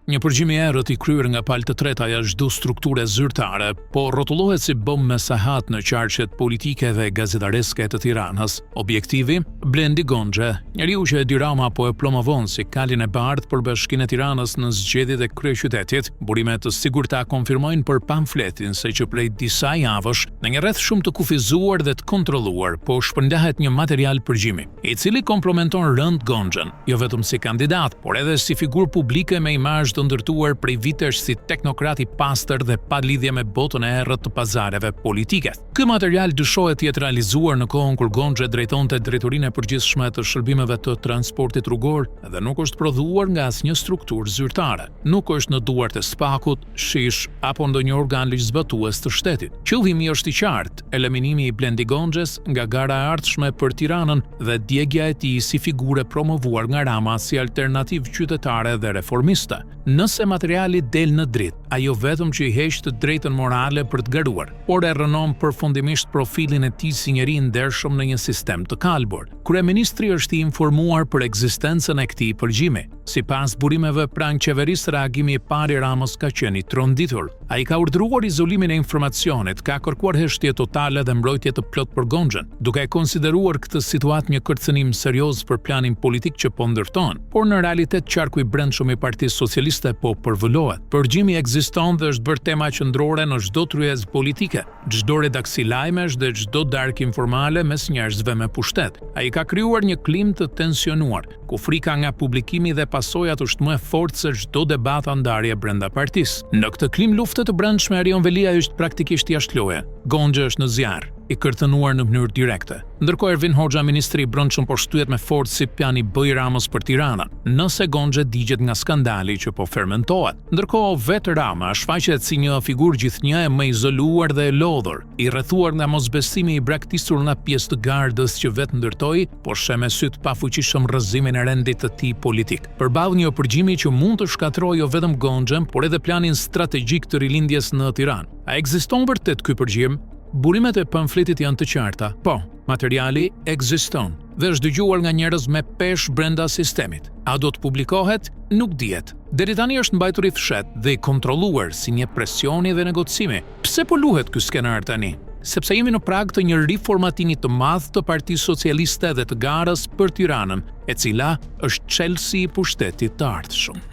Një përgjigje e errët i kryer nga palë të tretaja çdo strukture zyrtare, po rrotullohet si bombë me sahat në qarqet politike dhe gazetareske të Tiranës. Objektivi: Blendi Gonxhe, njeriu që Edi Rama po e promovon si kalin e bardhë për Bashkinë e Tiranës në zgjedhjet e kryeqytetit. Burimet të sigurta konfirmojnë për pamfletin se që prej disa javësh, në një rreth shumë të kufizuar dhe të kontrolluar, po shpërndahet një material përgjimi, i cili kompromenton rënd Gonxhen, jo vetëm si kandidat, por edhe si figurë publike me imazh të ndërtuar prej vitesh si teknokrat i pastër dhe pa lidhje me botën e errët të pazareve politike. Ky material dyshohet të jetë realizuar në kohën kur Gonxhe drejtonte drejtorinë e përgjithshme të shërbimeve të transportit rrugor dhe nuk është prodhuar nga asnjë strukturë zyrtare. Nuk është në duart e SPAK-ut, SHISH apo ndonjë organ ligjzbatues të shtetit. Qëllimi është i qartë: eliminimi i Blendi Gonxhes nga gara e ardhshme për Tiranën dhe djegja e tij si figure promovuar nga Rama si alternativë qytetare dhe reformiste. Nëse materiali del në dritë, ajo vetëm që i heq të drejtën morale për të garuar, por e rënon përfundimisht profilin e tij si njeri i ndershëm në një sistem të kalbur. Kryeministri është i informuar për ekzistencën e këtij përgjimi. Sipas burimeve pranë qeverisë, reagimi i parë i Ramës ka qenë i tronditur. Ai ka urdhëruar izolimin e informacionit, ka kërkuar heshtje totale dhe mbrojtje të plot për Gonxhen, duke e konsideruar këtë situatë një kërcënim serioz për planin politik që po ndërton. Por në realitet qarku i brendshëm i Partisë Socialiste po përvëlohet. Përgjimi ekziston dhe është bërë tema qendrore në çdo tryezë politike, çdo redaksi lajmesh dhe çdo darkë informale mes njerëzve me pushtet. Ai ka krijuar një klimë të tensionuar, ku frika nga publikimi dhe pasojat është më e fortë se çdo debat ndarje brenda partisë. Në këtë klimë lufte të brendshme, Erion Velia është praktikisht jashtëloje. Gonxhe është në zjarr, i kërcënuar në mënyrë direkte. Ndërkohë Ervin Hoxha, ministri i brendshëm, po shtyhet me forcë si plani B i Ramës për Tiranën, nëse Gonxhe digjet nga skandali që po fermentohet. Ndërkohë vetë Rama shfaqet si një figurë gjithnjë më izoluar dhe e lodhur, i rrethuar nga mosbesimi i braktisur nga pjesë të gardës që vetë ndërtoi, por sheh me sy të pafuqishëm rrëzimin e rendit të tij politik. Përballë një përgjimi që mund të shkatërrojë jo vetëm Gonxhen, por edhe planin strategjik të rilindjes në Tiranë. A ekziston vërtet ky përgjim? Burimet e pamfletit janë të qarta. Po, materiali ekziston dhe është dëgjuar nga njerëz me peshë brenda sistemit. A do të publikohet? Nuk dihet. Deri tani është mbajtur i fshehtë dhe i kontrolluar si një presioni dhe negocimi. Pse po luhet ky skenar tani? Sepse jemi në prag të një riformatimi të madh të Partisë Socialiste dhe të garës për Tiranën, e cila është çelësi i pushtetit të ardhshëm.